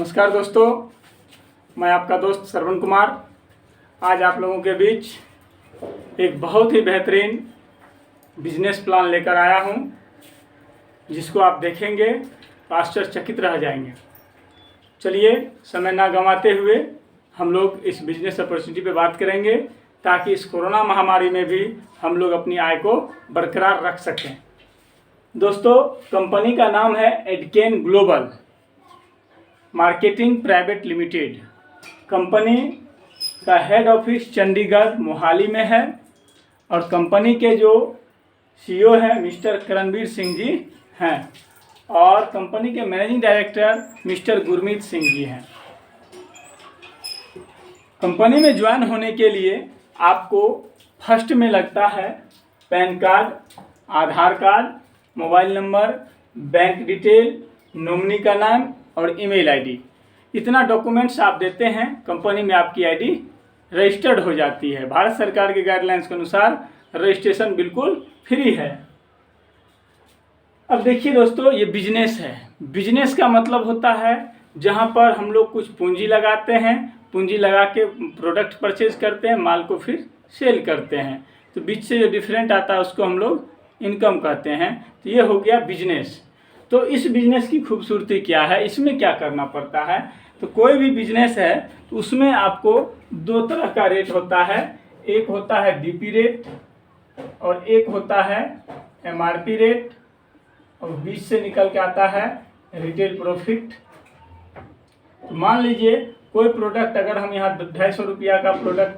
नमस्कार दोस्तों, मैं आपका दोस्त श्रवण कुमार आज आप लोगों के बीच एक बहुत ही बेहतरीन बिजनेस प्लान लेकर आया हूं, जिसको आप देखेंगे तो आश्चर्यचकित रह जाएंगे। चलिए समय ना गंवाते हुए हम लोग इस बिजनेस अपॉर्चुनिटी पे बात करेंगे, ताकि इस कोरोना महामारी में भी हम लोग अपनी आय को बरकरार रख सकें। दोस्तों, कंपनी का नाम है Adken global marketing private limited. Company का हेड ऑफिस चंडीगढ़ मोहाली में है और कंपनी के जो सीईओ हैं मिस्टर करणवीर सिंह जी हैं और कंपनी के managing director mister Gurmeet Singh ji हैं। कंपनी में ज्वाइन होने के लिए आपको फर्स्ट में लगता है PAN card, Aadhaar card, mobile number, bank detail, nominee का नाम और ईमेल आईडी। इतना डॉक्यूमेंट्स आप देते हैं, कंपनी में आपकी आईडी रजिस्टर्ड हो जाती है। भारत सरकार के गाइडलाइंस के अनुसार रजिस्ट्रेशन बिल्कुल फ्री है। अब देखिए दोस्तों, ये बिजनेस है। बिजनेस का मतलब होता है जहां पर हम लोग कुछ पूंजी लगाते हैं, पूंजी लगा के प्रोडक्ट परचेज करते हैं, माल को फिर सेल करते हैं। तो बीच से जो डिफरेंट आता है उसको हम लोग इनकम कहते हैं। तो ये हो गया बिजनेस। तो इस बिजनेस की खूबसूरती क्या है, इसमें क्या करना पड़ता है? तो कोई भी बिजनेस है तो उसमें आपको दो तरह का रेट होता है। एक होता है डीपी रेट और एक होता है एमआरपी रेट, और बीच से निकल के आता है रिटेल प्रॉफिट। तो मान लीजिए कोई प्रोडक्ट अगर हम यहाँ 250 रुपया का प्रोडक्ट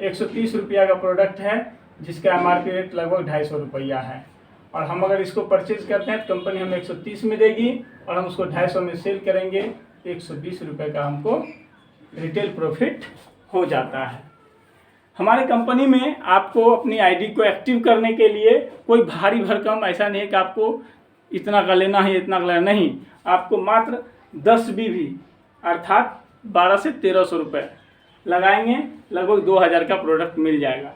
130 रुपया का प्रोडक्ट है, जिसका एमआरपी रेट लगभग 250 रुपया है, और हम अगर इसको परचेज करते हैं तो कंपनी हमें 130 में देगी और हम उसको 250 में सेल करेंगे, 120 रुपये का हमको रिटेल प्रॉफिट हो जाता है। हमारे कंपनी में आपको अपनी आईडी को एक्टिव करने के लिए कोई भारी भरकम ऐसा नहीं है कि आपको इतना का लेना है, इतना का लेना नहीं। आपको मात्र 10 BV अर्थात 1200 से 1300 रुपये लगाएंगे, लगभग 2000 का प्रोडक्ट मिल जाएगा।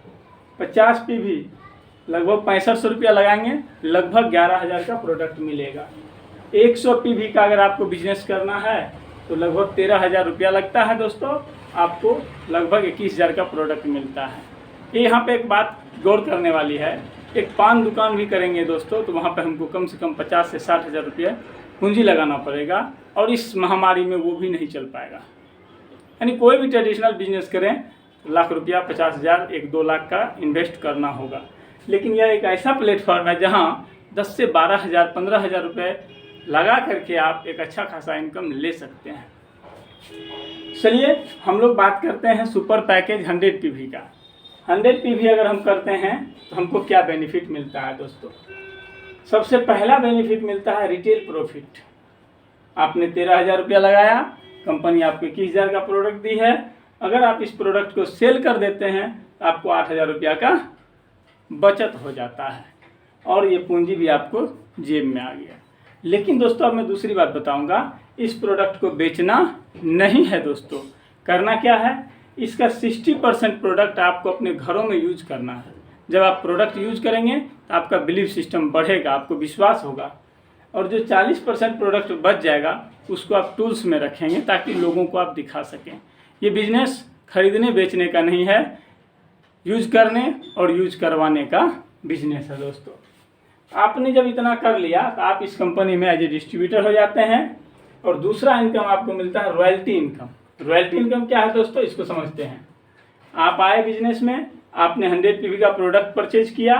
50 PV लगभग 6500 रुपया लगाएंगे, लगभग 11000 का प्रोडक्ट मिलेगा। 100 PV का अगर आपको बिजनेस करना है तो लगभग 13000 रुपया लगता है दोस्तों, आपको लगभग 21000 का प्रोडक्ट मिलता है। ये यहाँ पे एक बात गौर करने वाली है, एक पान दुकान भी करेंगे दोस्तों तो वहाँ पे हमको कम से कम 50 से 60 हज़ार रुपये पूंजी लगाना पड़ेगा, और इस महामारी में वो भी नहीं चल पाएगा। यानी कोई भी ट्रेडिशनल बिजनेस करें तो लाख रुपया, 50,000, 1-2 लाख का इन्वेस्ट करना होगा। लेकिन यह एक ऐसा प्लेटफॉर्म है जहां 10 से 12,000, 15,000 रुपये लगा करके आप एक अच्छा खासा इनकम ले सकते हैं। चलिए हम लोग बात करते हैं सुपर पैकेज 100 PV का। 100 PV अगर हम करते हैं तो हमको क्या बेनिफिट मिलता है दोस्तों? सबसे पहला बेनिफिट मिलता है रिटेल प्रॉफिट। आपने 13,000 रुपया लगाया, कंपनी आपको 21,000 का प्रोडक्ट दी है। अगर आप इस प्रोडक्ट को सेल कर देते हैं तो आपको 8,000 रुपया का बचत हो जाता है, और ये पूंजी भी आपको जेब में आ गया। लेकिन दोस्तों अब मैं दूसरी बात बताऊंगा, इस प्रोडक्ट को बेचना नहीं है दोस्तों। करना क्या है, इसका 60% प्रोडक्ट आपको अपने घरों में यूज करना है। जब आप प्रोडक्ट यूज करेंगे तो आपका बिलीफ सिस्टम बढ़ेगा, आपको विश्वास होगा, और जो 40% प्रोडक्ट बच जाएगा उसको आप टूल्स में रखेंगे ताकि लोगों को आप दिखा सकें। ये बिजनेस खरीदने बेचने का नहीं है, यूज करने और यूज करवाने का बिजनेस है दोस्तों। आपने जब इतना कर लिया तो आप इस कंपनी में एज ए डिस्ट्रीब्यूटर हो जाते हैं, और दूसरा इनकम आपको मिलता है रॉयल्टी इनकम। रॉयल्टी इनकम क्या है दोस्तों, इसको समझते हैं। आप आए बिजनेस में, आपने 100 PV का प्रोडक्ट परचेज किया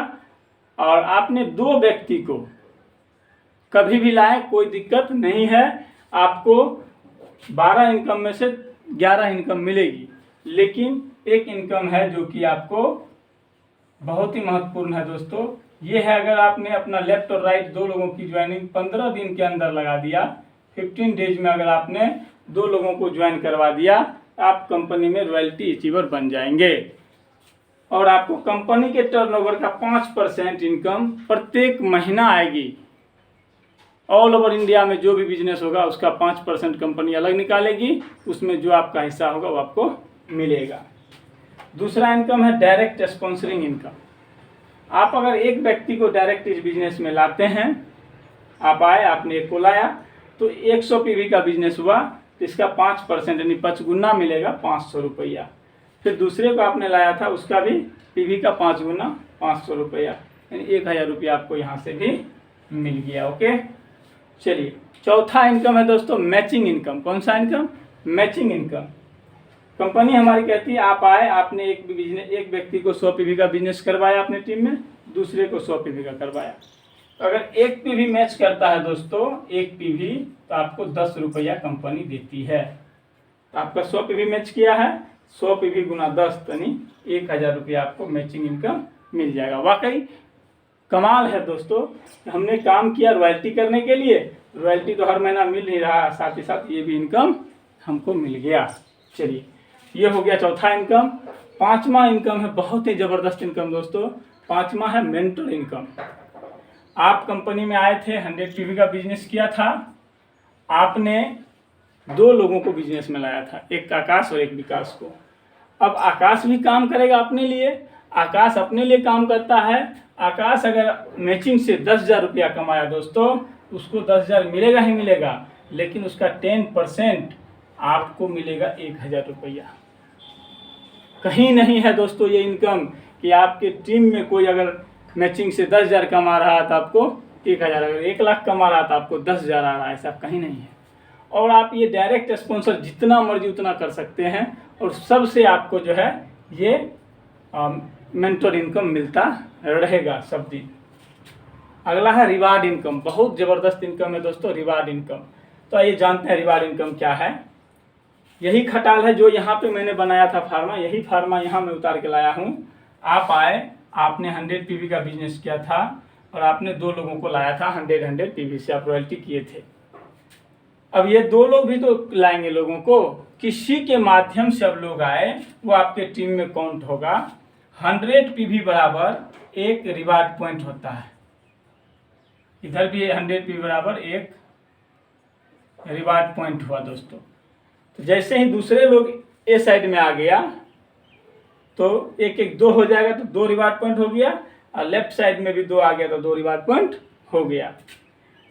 और आपने 2 व्यक्ति को कभी भी लाए, कोई दिक्कत नहीं है। आपको 12 इनकम में से 11 इनकम मिलेगी, लेकिन एक इनकम है जो कि आपको बहुत ही महत्वपूर्ण है दोस्तों। ये है, अगर आपने अपना लेफ्ट और राइट 2 लोगों की ज्वाइनिंग 15 दिन के अंदर लगा दिया, 15 डेज में अगर आपने 2 लोगों को ज्वाइन करवा दिया, आप कंपनी में रॉयल्टी अचीवर बन जाएंगे, और आपको कंपनी के टर्नओवर का 5% इनकम प्रत्येक महीना आएगी। ऑल ओवर इंडिया में जो भी बिजनेस होगा उसका 5% कंपनी अलग निकालेगी, उसमें जो आपका हिस्सा होगा वो आपको मिलेगा। दूसरा इनकम है डायरेक्ट स्पॉन्सरिंग इनकम। आप अगर एक व्यक्ति को डायरेक्ट इस बिजनेस में लाते हैं, आप आए, आपने एक को लाया, तो 100 पीवी का बिजनेस हुआ तो इसका 5% यानी 5 गुना मिलेगा 500 रुपया। फिर दूसरे को आपने लाया था उसका भी पीवी का 5 गुना 500 रुपया, यानी 1000 रुपया आपको यहाँ से भी मिल गया। ओके, चलिए चौथा इनकम है दोस्तों मैचिंग इनकम। कौन सा इनकम? Matching income. कंपनी हमारी कहती है आप आए, आपने एक व्यक्ति को 100 पीवी का बिजनेस करवाया अपने टीम में, दूसरे को 100 पीवी का करवाया। तो अगर एक पीवी मैच करता है दोस्तों, एक पीवी, तो आपको 10 रुपया कंपनी देती है। तो आपका 100 पीवी मैच किया है, 100 पीवी गुना 10 यानी 1000 रुपया आपको मैचिंग इनकम मिल जाएगा। वाकई कमाल है दोस्तों, हमने काम किया रॉयल्टी करने के लिए, रॉयल्टी तो हर महीना मिल ही रहा है, साथ ही साथ ये भी इनकम हमको मिल गया। चलिए ये हो गया चौथा इनकम। पांचवा इनकम है बहुत ही ज़बरदस्त इनकम दोस्तों, पांचवा है मेंटर इनकम। आप कंपनी में आए थे, 100 पीवी का बिजनेस किया था, आपने 2 लोगों को बिजनेस में लाया था, एक आकाश और एक विकास को। अब आकाश भी काम करेगा अपने लिए, आकाश अपने लिए काम करता है। आकाश अगर मैचिंग से 10,000 रुपया कमाया दोस्तों, उसको 10,000 मिलेगा ही मिलेगा, लेकिन उसका 10% आपको मिलेगा 1000 रुपया। कहीं नहीं है दोस्तों ये इनकम कि आपके टीम में कोई अगर मैचिंग से 10,000 कमा रहा है तो आपको 1000, अगर 1 लाख कमा रहा है तो आपको 10,000 आ रहा है, ऐसा कहीं नहीं है। और आप ये डायरेक्ट स्पॉन्सर जितना मर्जी उतना कर सकते हैं, और सबसे आपको जो है ये मेंटर इनकम मिलता रहेगा सब दिन। अगला है रिवार्ड इनकम। बहुत ज़बरदस्त इनकम है दोस्तों रिवार्ड इनकम। तो आइए जानते हैं रिवार्ड इनकम क्या है। यही खटाल है जो यहाँ पे मैंने बनाया था फार्मा, यही फार्मा यहाँ मैं उतार के लाया हूँ। आप आए, आपने 100 पीवी का बिजनेस किया था और आपने 2 लोगों को लाया था 100 पीवी से, आप रॉयल्टी किए थे। अब ये 2 लोग भी तो लाएंगे लोगों को, किसी के माध्यम से अब लोग आए, वो आपके टीम में काउंट होगा। 100 पीवी बराबर 1 रिवार्ड पॉइंट होता है, इधर भी 100 पीवी बराबर 1 रिवार्ड पॉइंट हुआ दोस्तों। तो जैसे ही दूसरे लोग ए साइड में आ गया तो 1-1-2 हो जाएगा, तो 2 रिवार्ड पॉइंट हो गया, और लेफ्ट साइड में भी 2 आ गया तो 2 रिवार्ड पॉइंट हो गया।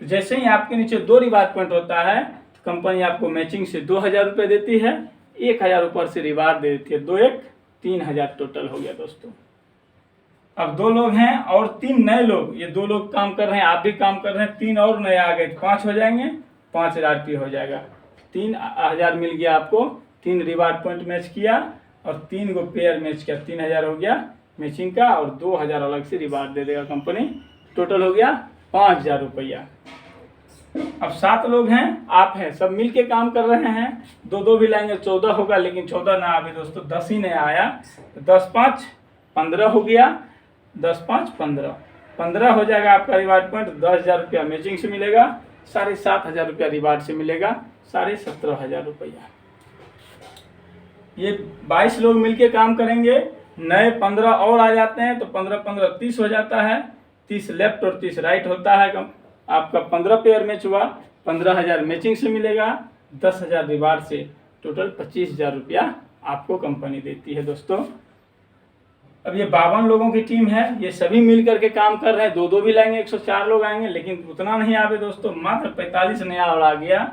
तो जैसे ही आपके नीचे 2 रिवार्ड पॉइंट होता है तो कंपनी आपको मैचिंग से 2000 रुपये देती है, 1000 ऊपर से रिवार्ड दे देती है, 2-1 3000 टोटल हो गया दोस्तों। अब 2 लोग हैं और 3 नए लोग, ये 2 लोग काम कर रहे हैं, आप भी काम कर रहे हैं, 3 और नए आ गए, 5 हो जाएंगे, 5000 रुपये हो जाएगा। 3000 मिल गया आपको, 3 रिवार्ड पॉइंट मैच किया और 3 को पेयर मैच किया, 3000 हो गया मैचिंग का, और 2000 अलग से रिवार्ड दे देगा कंपनी, टोटल हो गया 5000 रुपया। अब 7 लोग हैं, आप हैं, सब मिल के काम कर रहे हैं, 2-2 भी लाएंगे 14 होगा, लेकिन 14 ना अभी दोस्तों 10 ही नहीं आया, 10-5 15 हो गया, 10-5 15 हो जाएगा आपका रिवार्ड पॉइंट। 10,000 रुपया मैचिंग से मिलेगा, 7,500 रुपया रिवार्ड से मिलेगा, 17,500 रुपया। ये 22 लोग मिलके काम करेंगे, नए 15 और आ जाते हैं तो 15-15 30 हो जाता है, 30 लेफ्ट और 30 राइट होता है। आपका 15 पेयर मैच हुआ, 15,000 मैचिंग से मिलेगा, 10,000 रिवार्ड से, टोटल 25,000 रुपया आपको कंपनी देती है दोस्तों। अब ये 52 लोगों की टीम है, ये सभी मिल करके काम कर रहे हैं, 2-2 भी लाएंगे, 104 लोग आएंगे, लेकिन उतना नहीं आवे दोस्तों, मात्र 45 नया और आ गया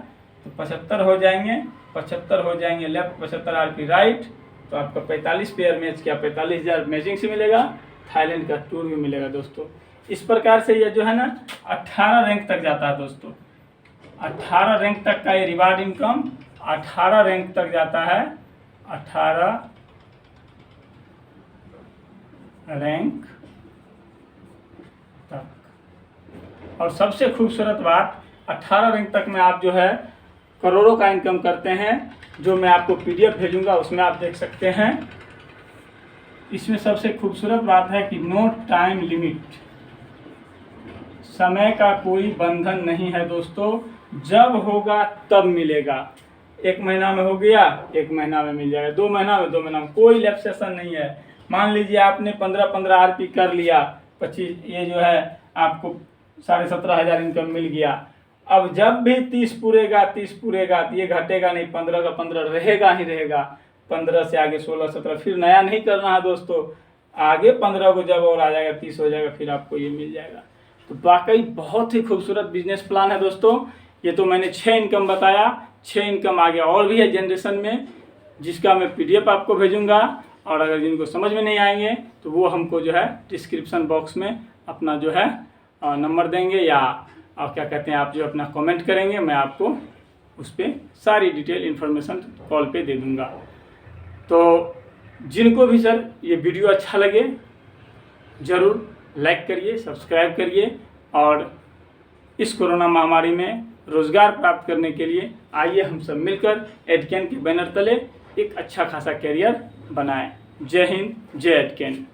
तो 75 हो जाएंगे, 75 हो जाएंगे लेफ्ट, 75 आरपी राइट, तो आपका 45 पेयर मैच किया, 45,000 मैचिंग से मिलेगा, थाईलैंड का टूर भी मिलेगा दोस्तों। इस प्रकार से ये जो है ना 18 रैंक तक जाता है दोस्तों, 18 रैंक तक का ये रिवार्ड इनकम 18 रैंक तक जाता है, 18 रैंक तक। और सबसे खूबसूरत बात, 18 रैंक तक में आप जो है करोड़ों का इनकम करते हैं, जो मैं आपको PDF भेजूंगा उसमें आप देख सकते हैं। इसमें सबसे खूबसूरत बात है कि नो टाइम लिमिट, समय का कोई बंधन नहीं है दोस्तों, जब होगा तब मिलेगा। 1 महीना में हो गया, 1 महीना में मिल जाएगा, 2 महीना में 2 महीना में, कोई लैप्सेशन नहीं है। मान लीजिए आपने 15-15 आरपी कर लिया, 25 ये जो है आपको 17,500 इनकम मिल गया। अब जब भी 30 पूरेगा तो ये घटेगा नहीं, 15 का 15 रहेगा ही रहेगा, 15 से आगे 16-17 फिर नया नहीं करना है दोस्तों, आगे 15 को जब और आ जाएगा 30 हो जाएगा, फिर आपको ये मिल जाएगा। तो वाकई बहुत ही खूबसूरत बिजनेस प्लान है दोस्तों, ये तो मैंने 6 इनकम बताया, 6 इनकम आगे और भी है जनरेशन में, जिसका मैं PDF आपको भेजूंगा। और अगर जिनको समझ में नहीं आएंगे तो वो हमको जो है डिस्क्रिप्शन बॉक्स में अपना जो है नंबर देंगे, या क्या कहते हैं, आप जो अपना कमेंट करेंगे, मैं आपको उस पर सारी डिटेल इन्फॉर्मेशन कॉल पे दे दूंगा। तो जिनको भी सर ये वीडियो अच्छा लगे ज़रूर लाइक करिए, सब्सक्राइब करिए, और इस कोरोना महामारी में रोज़गार प्राप्त करने के लिए आइए हम सब मिलकर एडकेन के बैनर तले एक अच्छा खासा कैरियर बनाएं। जय हिंद, जय एडकेन।